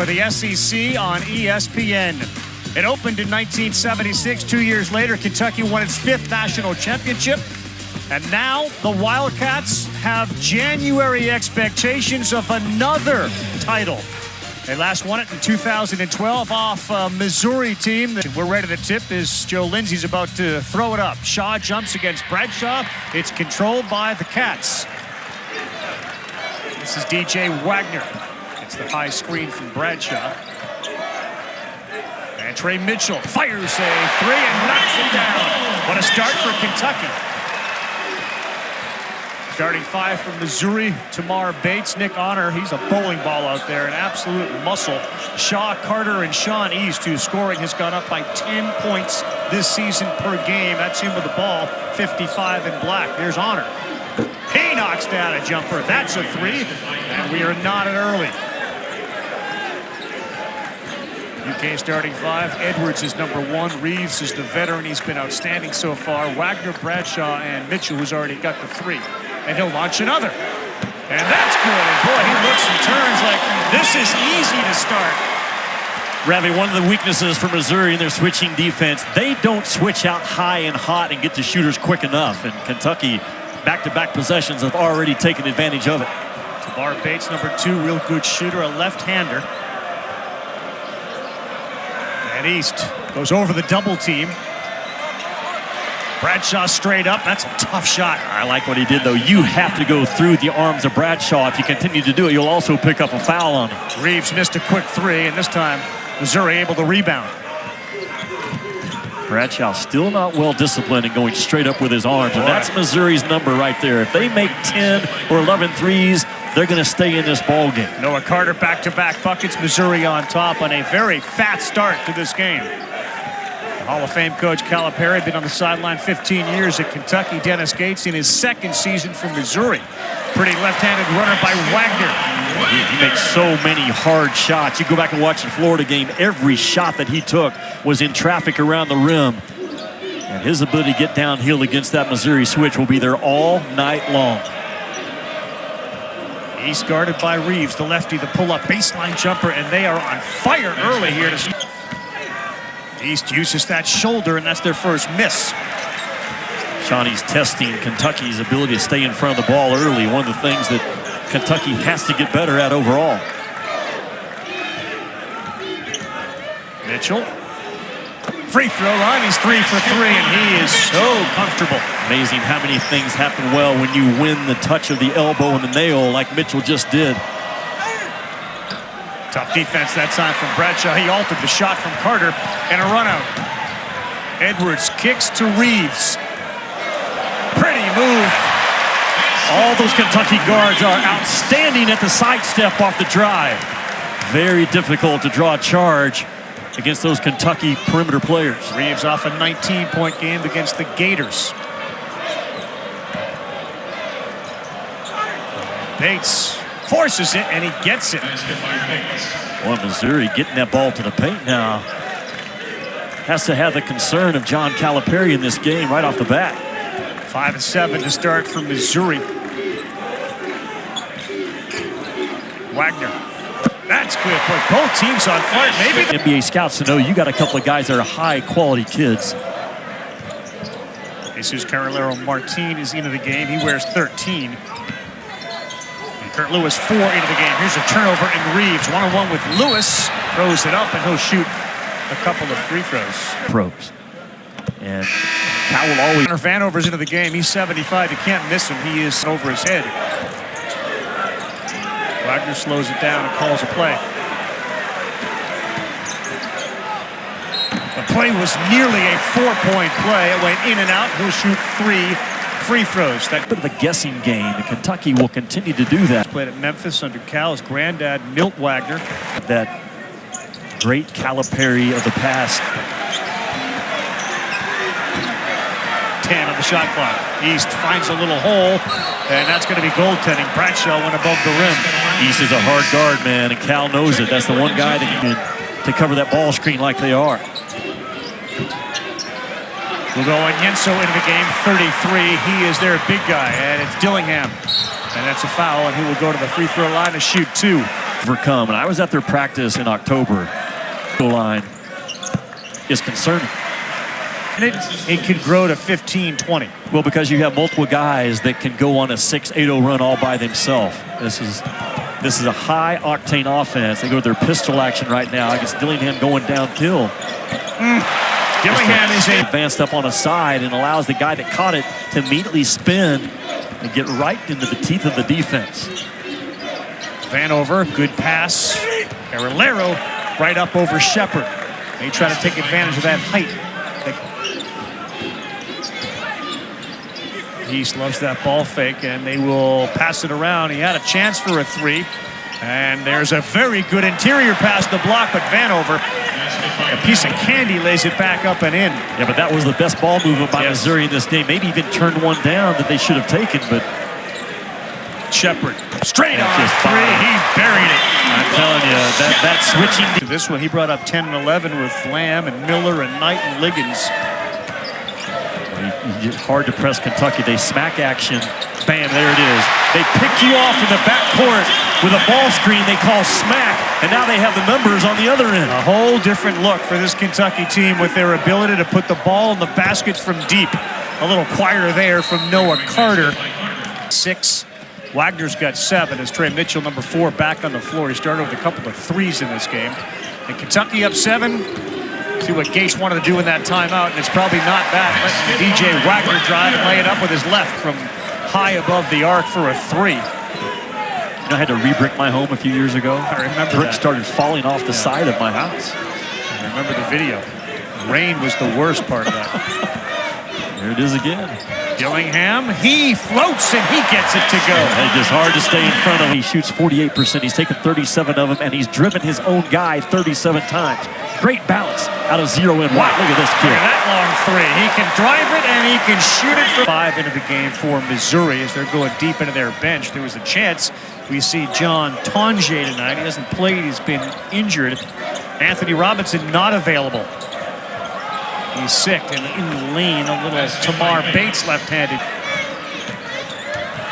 the SEC on ESPN. It opened in 1976. 2 years later, Kentucky won its 5th national championship. And now the Wildcats have January expectations of another title. They last won it in 2012 off a Missouri team. We're ready to tip as Joe Lindsey's about to throw it up. Shaw jumps against Bradshaw. It's controlled by the Cats. This is DJ Wagner. It's the high screen from Bradshaw. And Trey Mitchell fires a three and knocks it down. What a start for Kentucky. Starting 5 from Missouri, Tamar Bates, Nick Honor. He's a bowling ball out there, an absolute muscle. Shaw, Carter, and Sean East, whose scoring has gone up by 10 points this season per game. That's him with the ball, 55 in black. There's Honor. He knocks down a jumper. That's a 3, and we are knotted early. UK starting 5. Edwards is number 1. Reeves is the veteran. He's been outstanding so far. Wagner, Bradshaw, and Mitchell, who's already got the 3. And he'll launch another. And that's good. And boy, he looks and turns like this is easy to start. Ravi, one of the weaknesses for Missouri in their switching defense, they don't switch out high and hot and get to shooters quick enough. And Kentucky, back-to-back possessions, have already taken advantage of it. Tamar Bates, number 2, real good shooter, a left-hander. And East goes over the double team. Bradshaw straight up. That's a tough shot. I like what he did, though. You have to go through the arms of Bradshaw. If you continue to do it, you'll also pick up a foul on him. Reeves missed a quick 3, and this time Missouri able to rebound. Bradshaw still not well disciplined and going straight up with his arms, and that's Missouri's number right there. If they make 10 or 11 threes, they're going to stay in this ball game. Noah Carter back-to-back buckets. Missouri on top on a very fat start to this game. Hall of Fame coach Calipari, been on the sideline 15 years at Kentucky. Dennis Gates in his 2nd season for Missouri. Pretty left-handed runner by Wagner. He makes so many hard shots. You go back and watch the Florida game, every shot that he took was in traffic around the rim. And his ability to get downhill against that Missouri switch will be there all night long. He's guarded by Reeves, the lefty, the pull-up baseline jumper, and they are on fire early here. East uses that shoulder, and that's their first miss. Shawnee's testing Kentucky's ability to stay in front of the ball early. One of the things that Kentucky has to get better at overall. Mitchell. Free throw line. He's 3 for 3, and he is so comfortable. Amazing how many things happen well when you win the touch of the elbow and the nail like Mitchell just did. Tough defense that time from Bradshaw. He altered the shot from Carter and a run out. Edwards kicks to Reeves. Pretty move. All those Kentucky guards are outstanding at the sidestep off the drive. Very difficult to draw a charge against those Kentucky perimeter players. Reeves off a 19-point game against the Gators. Bates forces it, and he gets it. Well, Missouri getting that ball to the paint now. Has to have the concern of John Calipari in this game right off the bat. 5 and 7 to start for Missouri. Wagner. That's good. Boy, both teams on fire. Maybe NBA scouts to know you got a couple of guys that are high-quality kids. Jesus Carolero Martin is into the game. He wears 13. Kurt Lewis 4 into the game. Here's a turnover, and Reeves one-on-one with Lewis. Throws it up, and he'll shoot a couple of free throws. Pros. And Cal will always... Vanover's into the game. He's 75. You can't miss him. He is over his head. Wagner slows it down and calls a play. The play was nearly a 4-point play. It went in and out. He'll shoot 3 free throws. That bit of a guessing game, and Kentucky will continue to do that. Played at Memphis under Cal's granddad, Milt Wagner. That great Calipari of the past. 10 on the shot clock. East finds a little hole, and that's going to be goaltending. Bradshaw went above the rim. East is a hard guard, man, and Cal knows it. That's the one guy that you can to cover that ball screen like they are. We'll go on Yenso into the game, 33. He is their big guy, and it's Dillingham. And that's a foul, and he will go to the free throw line to shoot 2. overcome. And I was at their practice in October. The line is concerning. And it could grow to 15-20. Well, because you have multiple guys that can go on a 6-8-0 run all by themselves. This is a high-octane offense. They go to their pistol action right now against Dillingham going downhill. Dillingham is advanced up on a side and allows the guy that caught it to immediately spin and get right into the teeth of the defense. Vanover, good pass. Arillero right up over Shepard. They try to take advantage of that height. East loves that ball fake, and they will pass it around. He had a chance for a three, and there's a very good interior pass to the block, but Vanover, a piece of candy, lays it back up and in. Yeah, but that was the best ball movement by Missouri in this game. Maybe even turned one down that they should have taken, but Shepard, straight on three, he buried it. I'm telling you, that switching. This one, he brought up 10 and 11 with Lamb and Miller and Knight and Liggins. It's hard to press Kentucky. They smack action. Bam, there it is. They pick you off in the backcourt with a ball screen they call smack, and now they have the numbers on the other end. A whole different look for this Kentucky team with their ability to put the ball in the baskets from deep. A little quieter there from Noah Carter. 6. Wagner's got 7 as Trey Mitchell, number 4, back on the floor. He started with a couple of threes in this game. And Kentucky up 7. See what Gates wanted to do in that timeout, and it's probably not that. Letting DJ Wagner drive and lay it up with his left from high above the arc for a 3. You know, I had to re-brick my home a few years ago. I remember Bricks started falling off the side of my house. I remember the video. Rain was the worst part of that. There it is again. Dillingham, he floats and he gets it to go. It's just hard to stay in front of him. He shoots 48%. He's taken 37 of them, and he's driven his own guy 37 times. Great bounce out of 0 and 1. Look at this kid. Look at that long 3. He can drive it and he can shoot it for 5 into the game for Missouri as they're going deep into their bench. There was a chance we see John Tonje tonight. He hasn't played. He's been injured. Anthony Robinson not available. He's sick, and in the lane, a little Tamar Bates left-handed.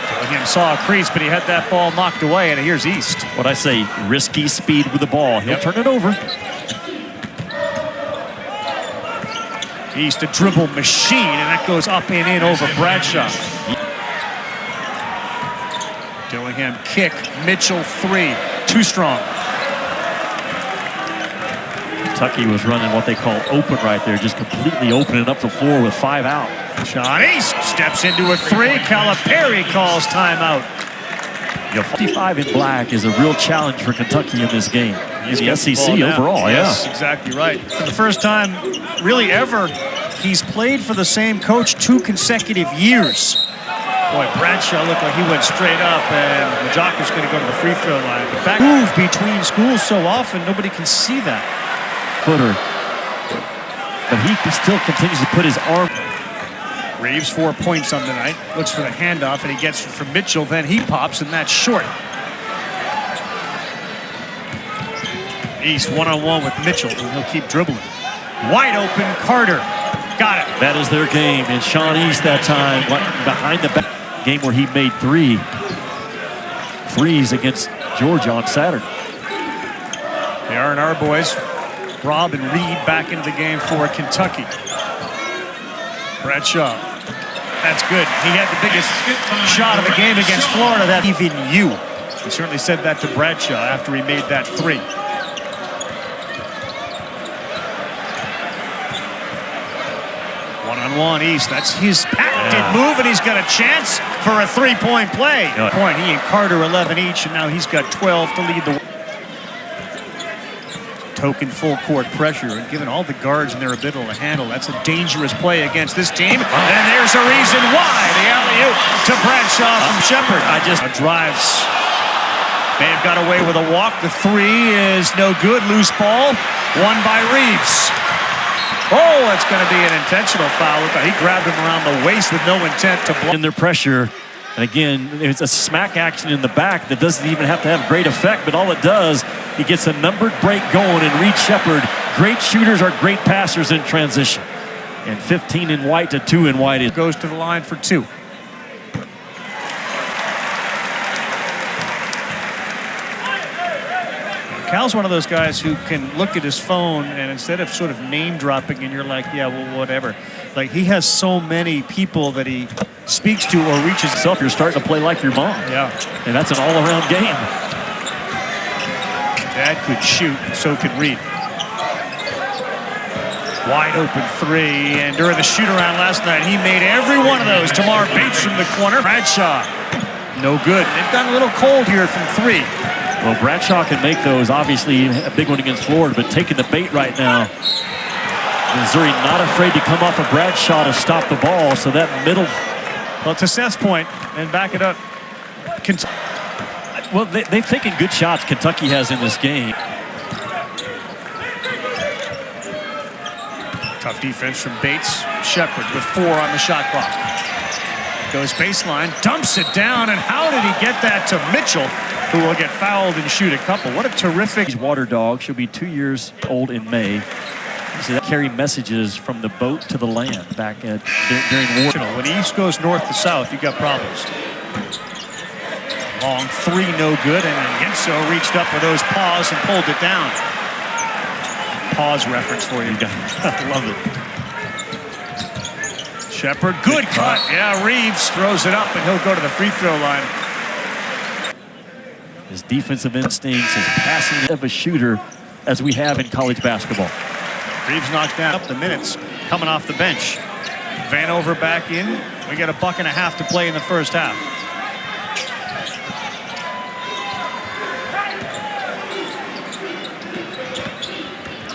Dillingham saw a crease, but he had that ball knocked away, and here's East. What I say, risky speed with the ball. He'll turn it over. East, a dribble machine, and that goes up and in over Bradshaw. Dillingham kick, Mitchell 3, too strong. Kentucky was running what they call open right there, just completely opening up the floor with 5 out. Sean East steps into a 3. Calipari calls timeout. 55 in black is a real challenge for Kentucky in this game. In the SEC overall, yes, exactly right. For the first time, really ever, he's played for the same coach 2 consecutive years. Boy, Bradshaw looked like he went straight up, and Majaka's going to go to the free throw line. But back move between schools so often, nobody can see that. Footer. But he still continues to put his arm. Reeves 4 points on the night. Looks for the handoff, and he gets it from Mitchell. Then he pops, and that's short. East one-on-one with Mitchell, and he'll keep dribbling. Wide open, Carter. Got it. That is their game, and Sean East that time behind the back. Game where he made 3 threes against Georgia on Saturday. The R&R boys, Rob and Reed, back into the game for Kentucky. Bradshaw, that's good. He had the biggest shot of the game against Florida. That even you. He certainly said that to Bradshaw after he made that 3. One-on-one East. That's his patented move, and he's got a chance for a 3-point play. Point. He and Carter 11 each, and now he's got 12 to lead the. Token full court pressure, and given all the guards and their ability to handle, that's a dangerous play against this team. And there's a reason why. The alley-oop to Bradshaw from Shepard. Drives. May have got away with a walk. The 3 is no good. Loose ball. Won by Reeves. Oh, it's going to be an intentional foul. He grabbed him around the waist with no intent to block. In their pressure. And again, it's a smack action in the back that doesn't even have to have great effect, but all it does, he gets a numbered break going, and Reed Shepard, great shooters are great passers in transition. And 15 in white to 2 in white. Goes to the line for 2. Cal's one of those guys who can look at his phone and instead of sort of name dropping and you're like, yeah, well, whatever. Like he has so many people that he speaks to or reaches. Yourself, you're starting to play like your mom. Yeah. And that's an all-around game. Dad could shoot, so could Reed. Wide open three, and during the shoot-around last night, he made every one of those. Tamar Bates from the corner. Bradshaw, no good. They've gotten a little cold here from three. Well, Bradshaw can make those. Obviously, a big one against Florida, but taking the bait right now. Missouri not afraid to come off of Bradshaw to stop the ball, so that middle. Well, to Seth's point, and back it up. Well, they've taken good shots, Kentucky has in this game. Tough defense from Bates. Shepherd with 4 on the shot clock. Goes baseline, dumps it down, and how did he get that to Mitchell, who will get fouled and shoot a couple? What a terrific. He's water dog. She'll be 2 years old in May. So that carry messages from the boat to the land back at during war. When East goes north to south, you've got problems. Long three, no good, and Yenso reached up with those paws and pulled it down. Pause reference for you. Love it. Shepherd, good cut. Yeah, Reeves throws it up, and he'll go to the free throw line. His defensive instincts, his passing of a shooter, as we have in college basketball. Reeves knocked down up the minutes coming off the bench. Vanover back in. We got a buck and a half to play in the first half.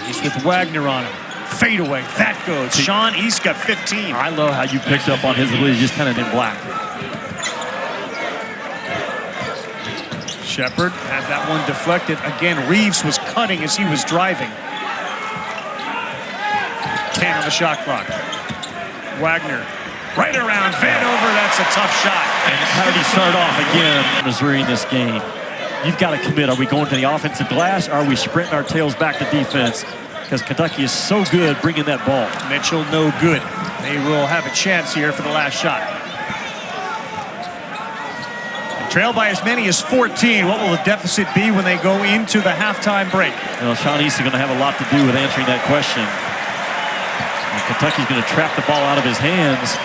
He's with Wagner on him. Fade away. That goes. Sean East got 15. I love how you picked up on his ability, just kind of in black. Shepherd had that one deflected. Again, Reeves was cutting as he was driving. 10 on the shot clock. Wagner right around Vanover. That's a tough shot. And how did he start off again, Missouri, in this game? You've got to commit. Are we going to the offensive glass? Or are we sprinting our tails back to defense? Because Kentucky is so good bringing that ball. Mitchell, no good. They will have a chance here for the last shot. Trailed by as many as 14. What will the deficit be when they go into the halftime break? Well, Sean East is going to have a lot to do with answering that question. And Kentucky's going to trap the ball out of his hands.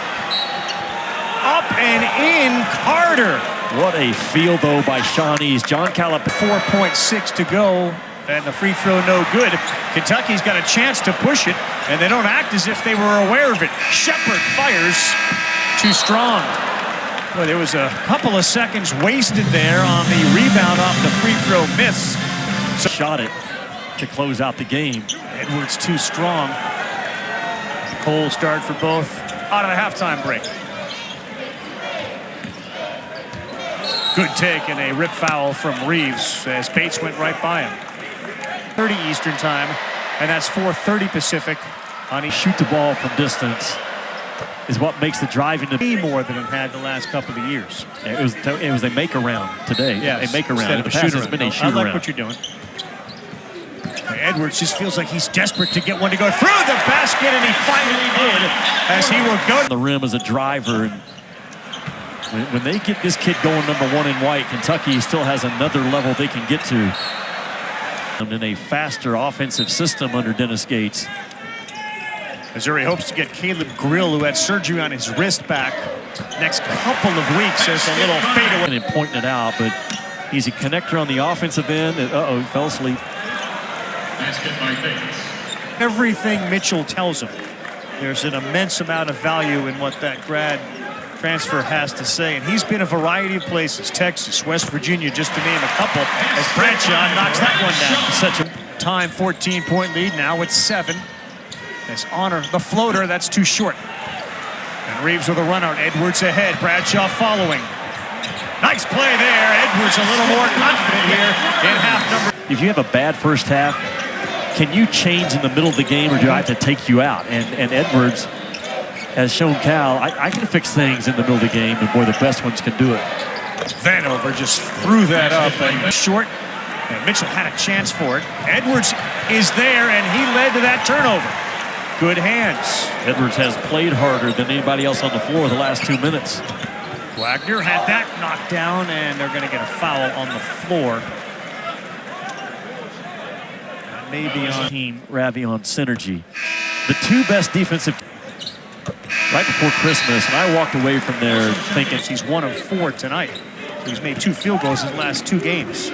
Up and in, Carter. What a field, though, by Sean East. John Calip. 4.6 to go, and the free throw no good. Kentucky's got a chance to push it, and they don't act as if they were aware of it. Shepherd fires too strong. Well, there was a couple of seconds wasted there on the rebound off the free throw miss. So shot it to close out the game. Edwards too strong. Cold start for both out of the halftime break. Good take and a rip foul from Reeves as Bates went right by him. 30 Eastern time, and that's 4:30 Pacific. On he shoot the ball from distance is what makes the driving to be more than it had the last couple of years. It was a make around today. Yes, a make around. Instead of a shoot around. Been a shoot I like around. what you're doing. Edwards just feels like he's desperate to get one to go through the basket, and he finally did as he will go to the rim as a driver. And when they get this kid going number 1 in white, Kentucky still has another level they can get to. And in a faster offensive system under Dennis Gates. Missouri hopes to get Caleb Grill, who had surgery on his wrist, back next couple of weeks as a little fadeaway. And pointing it out, but he's a connector on the offensive end. Uh-oh, he fell asleep. Everything Mitchell tells him. There's an immense amount of value in what that grad transfer has to say, and he's been a variety of places. Texas, West Virginia, just to name a couple, as Bradshaw knocks that one down. Such a time 14-point lead. Now it's 7. As Honor the floater, that's too short. And Reeves with a run out. Edwards ahead. Bradshaw following. Nice play there. Edwards a little more confident here in half number. If you have a bad first half, can you change in the middle of the game, or do I have to take you out? And Edwards has shown Cal, I can fix things in the middle of the game, and boy, the best ones can do it. Vanover just threw that up and short. And Mitchell had a chance for it. Edwards is there, and he led to that turnover. Good hands. Edwards has played harder than anybody else on the floor the last 2 minutes. Wagner had that knocked down, and they're going to get a foul on the floor. maybe on Team Ravion Synergy. The two best defensive right before Christmas, and I walked away from there thinking He's 1 of 4 tonight. He's made 2 field goals in the last 2 games.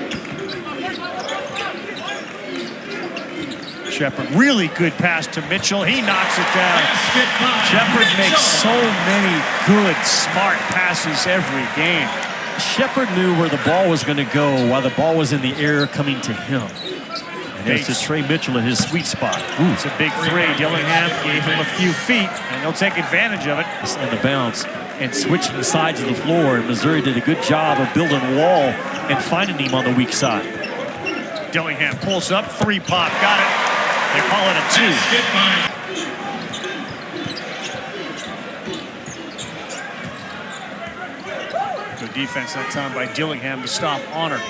Shepard, really good pass to Mitchell. He knocks it down. Shepard makes so many good, smart passes every game. Shepard knew where the ball was going to go while the ball was in the air coming to him. And it's to Trey Mitchell at his sweet spot. Ooh. It's a big 3. Dillingham gave him a few feet, and he'll take advantage of it. And the bounce and switching the sides of the floor. And Missouri did a good job of building a wall and finding him on the weak side. Dillingham pulls up, 3 pop, got it. They call it a 2. Good defense that time by Dillingham to stop Honor.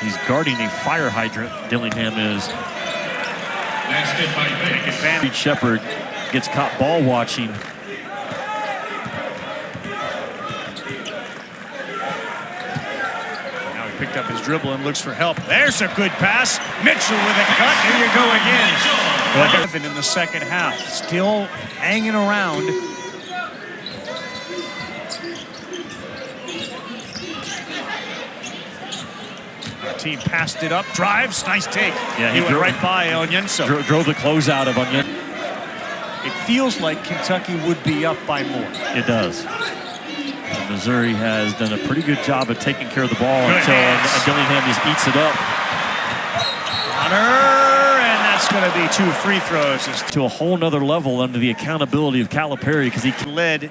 He's guarding a fire hydrant, Dillingham is. Take advantage. Shepard gets caught ball watching. Now he picked up his dribble and looks for help. There's a good pass. Mitchell with a cut. Here you go again. In the second half, still hanging around. Team passed it up, drives, nice take. Yeah, he went right by Onyenso. Drove the closeout of Onyenso. It feels like Kentucky would be up by more. It does. And Missouri has done a pretty good job of taking care of the ball until Dillingham just eats it up. Honor, and that's going to be 2 free throws. To a whole nother level under the accountability of Calipari because he led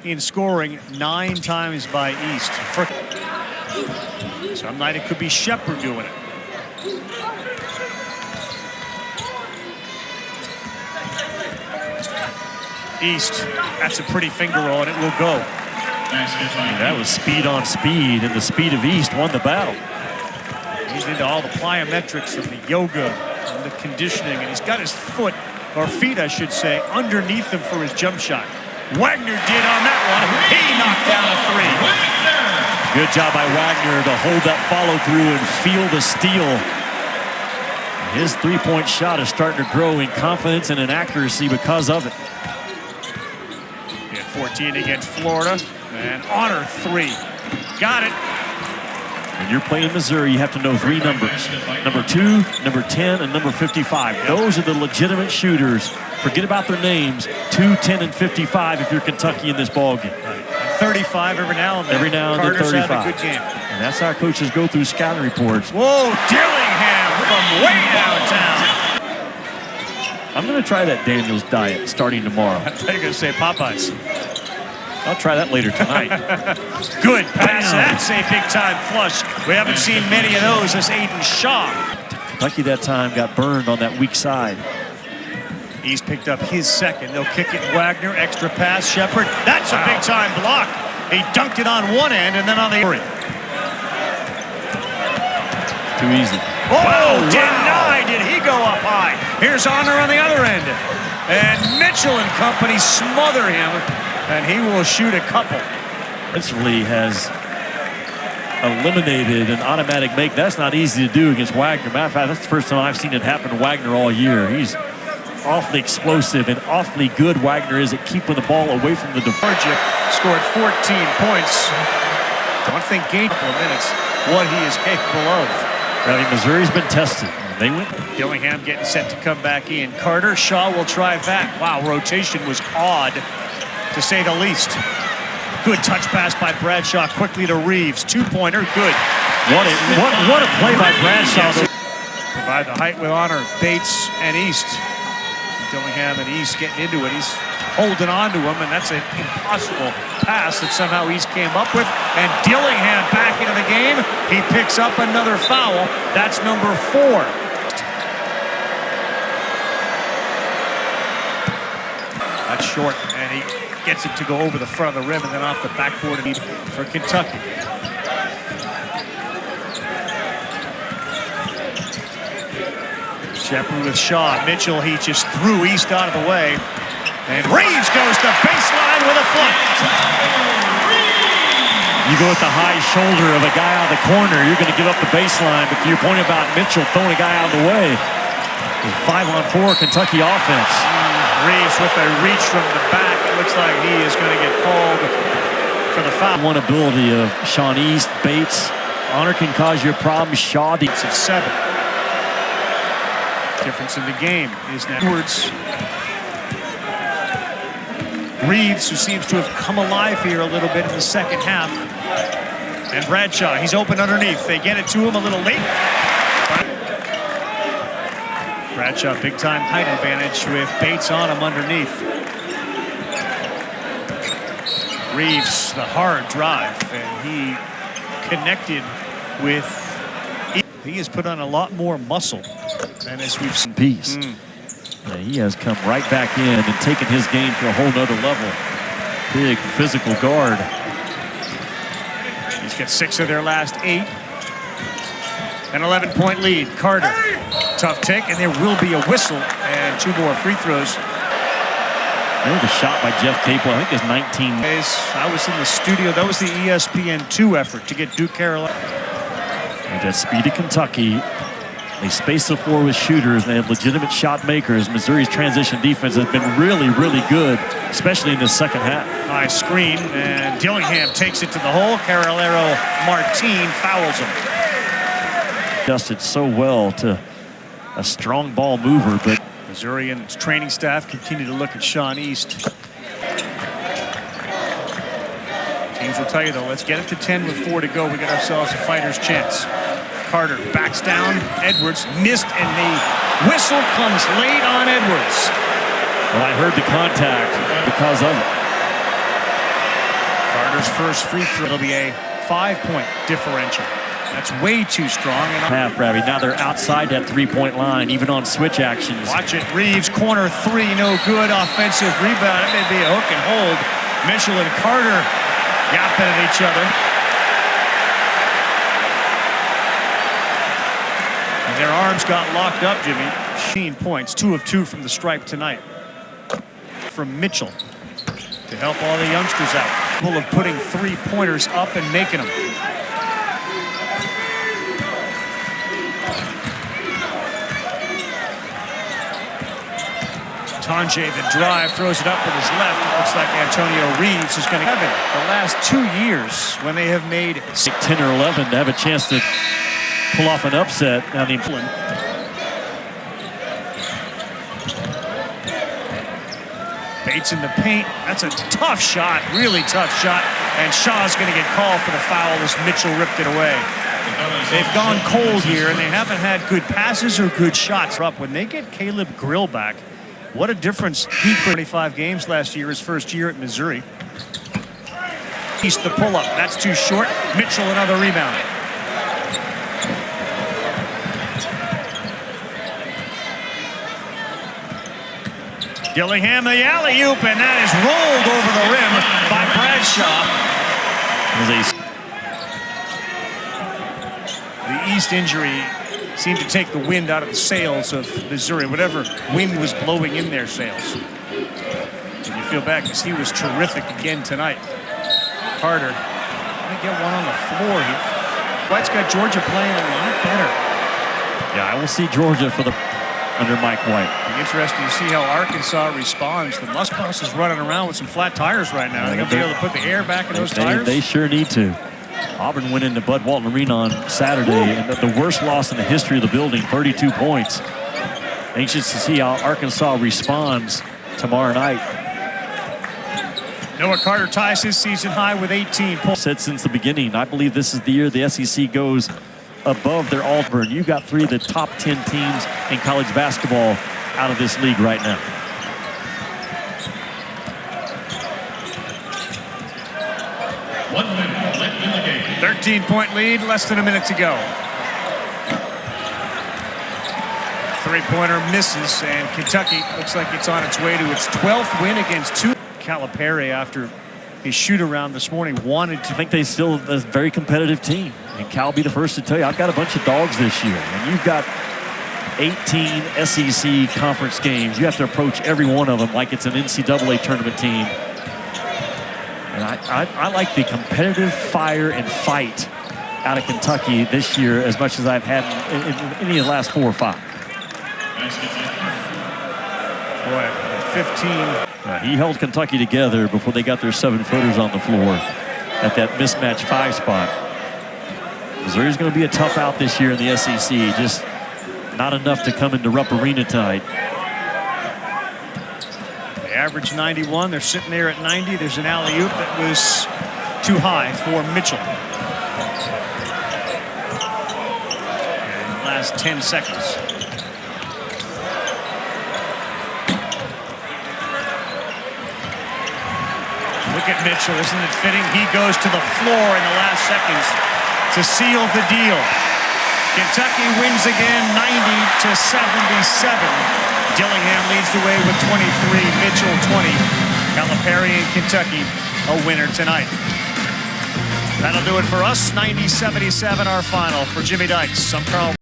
in scoring 9 times by East. Some night it could be Shepard doing it. East, that's a pretty finger roll, and it will go. That was speed on speed, and the speed of East won the battle. He's into all the plyometrics of the yoga and the conditioning, and he's got his foot, or feet I should say, underneath him for his jump shot. Wagner did on that one. He knocked down a 3. Good job by Wagner to hold that follow through and feel the steal. His 3-point shot is starting to grow in confidence and in accuracy because of it. He had 14 against Florida, and Honor 3. Got it. When you're playing Missouri, you have to know 3 numbers. Number 2, number 10, and number 55. Those are the legitimate shooters. Forget about their names. 2, 10, and 55 if you're Kentucky in this ballgame. 35 every now and then. Every now and then, Carter's 35. had a good game. And that's how coaches go through scouting reports. Whoa, Dillingham from way downtown. I'm going to try that Daniels diet starting tomorrow. I thought you were going to say Popeyes. I'll try that later tonight. Good pass. That's a big-time flush. We haven't seen many of those as Aiden Shaw. Kentucky that time got burned on that weak side. He's picked up his second. They'll kick it. Wagner, extra pass. Shepard. That's a big-time block. He dunked it on one end and then on the other. Too easy. Oh, denied. Did he go up high? Here's Honor on the other end. And Mitchell and company smother him, and he will shoot a couple. Lee has eliminated an automatic make. That's not easy to do against Wagner. Matter of fact, that's the first time I've seen it happen to Wagner all year. He's awfully explosive and awfully good Wagner is at keeping the ball away from the defense. Scored 14 points. Don't think game couple of minutes what he is capable of. I mean, Missouri's been tested. They went. Dillingham getting set to come back in. Carter, Shaw will try that. Wow, rotation was odd, to say the least. Good touch pass by Bradshaw, quickly to Reeves. 2-pointer, good. What a play by Bradshaw. Provide the height with Honor. Bates and East. Dillingham and East getting into it. He's holding on to him, and that's an impossible pass that somehow East came up with. And Dillingham back into the game. He picks up another foul. That's number 4. That's short, and he gets it to go over the front of the rim and then off the backboard for Kentucky. Shepard with Shaw. Mitchell, he just threw East out of the way. And Reeves goes to baseline with a foot. You go with the high shoulder of a guy out of the corner, you're going to give up the baseline. But to your point about Mitchell throwing a guy out of the way, 5-on-4 Kentucky offense. Reeves with a reach from the back. It looks like he is going to get called for the foul. One ability of Sean East, Bates. Honor can cause you a problem. Shaw of 7. Difference in the game is now Edwards. Reeves, who seems to have come alive here a little bit in the second half. And Bradshaw, he's open underneath. They get it to him a little late. Bradshaw, big time height advantage with Bates on him underneath. Reeves, the hard drive, and he connected with. He has put on a lot more muscle than as we've seen. Piece. Yeah, he has come right back in and taken his game to a whole nother level. Big physical guard. He's got 6 of their last 8. An 11-point lead. Carter, tough take, and there will be a whistle and 2 more free throws. There was a shot by Jeff Capel. I think it's 19. I was in the studio. That was the ESPN2 effort to get Duke Carolina. And that speedy Kentucky. They space the floor with shooters. They have legitimate shot makers. Missouri's transition defense has been really, really good, especially in the second half. High screen, and Dillingham takes it to the hole. Carolero Martin fouls him. Adjusted so well to a strong ball mover, but Missouri and its training staff continue to look at Sean East. Teams will tell you, though, let's get it to 10 with 4 to go. We got ourselves a fighter's chance. Carter backs down. Edwards missed, and the whistle comes late on Edwards. Well, I heard the contact because of it. Carter's first free throw. It'll be a 5-point differential. That's way too strong. Half, Ravi. Now they're outside that 3-point line, even on switch actions. Watch it. Reeves, corner 3, no good. Offensive rebound. It may be a hook and hold. Mitchell and Carter yapping at each other. And their arms got locked up, Jimmy. 15 points, 2 of 2 from the stripe tonight. From Mitchell to help all the youngsters out. Full of putting 3-pointers up and making them. Tonje, the drive, throws it up with his left. It looks like Antonio Reeves is going to have it. The last 2 years when they have made 10 or 11 to have a chance to pull off an upset. Now the Bates in the paint. That's a tough shot, really tough shot. And Shaw's going to get called for the foul as Mitchell ripped it away. They've gone cold here, and they haven't had good passes or good shots. Up when they get Caleb Grill back. What a difference he put 25 games last year, his first year at Missouri. East the pull-up. That's too short. Mitchell another rebound. Dillingham the alley-oop, and that is rolled over the rim by Bradshaw. The East injury seemed to take the wind out of the sails of Missouri, whatever wind was blowing in their sails. And you feel back because he was terrific again tonight. Carter, gonna get one on the floor here. White's got Georgia playing a lot better. Yeah, I will see Georgia for the under Mike White. It'll be interesting to see how Arkansas responds. The Musbus is running around with some flat tires right now. They're gonna be able to put the air back in those tires. They sure need to. Auburn went into Bud Walton Arena on Saturday, and the worst loss in the history of the building, 32 points. Anxious to see how Arkansas responds tomorrow night. Noah Carter ties his season high with 18 points. Said since the beginning, I believe this is the year the SEC goes above their Auburn. You've got 3 of the top 10 teams in college basketball out of this league right now. One minute left in the game. 13-point lead, less than a minute to go. Three-pointer misses, and Kentucky looks like it's on its way to its 12th win against 2. Calipari, after his shoot-around this morning, wanted to. I think they still a very competitive team. And Cal will be the first to tell you, I've got a bunch of dogs this year. And you've got 18 SEC conference games. You have to approach every one of them like it's an NCAA tournament team. And I like the competitive fire and fight out of Kentucky this year as much as I've had in any of the last 4 or 5. Boy, 15. He held Kentucky together before they got their 7-footers on the floor at that mismatch 5 spot. Missouri's going to be a tough out this year in the SEC. Just not enough to come into Rupp Arena tonight. They averaged 91. They're sitting there at 90. There's an alley-oop that was too high for Mitchell. And last 10 seconds. Look at Mitchell, isn't it fitting? He goes to the floor in the last seconds to seal the deal. Kentucky wins again, 90-77. Dillingham leads the way with 23, Mitchell 20. Calipari and Kentucky a winner tonight. That'll do it for us, 90-77 our final. For Jimmy Dykes, I'm Carl.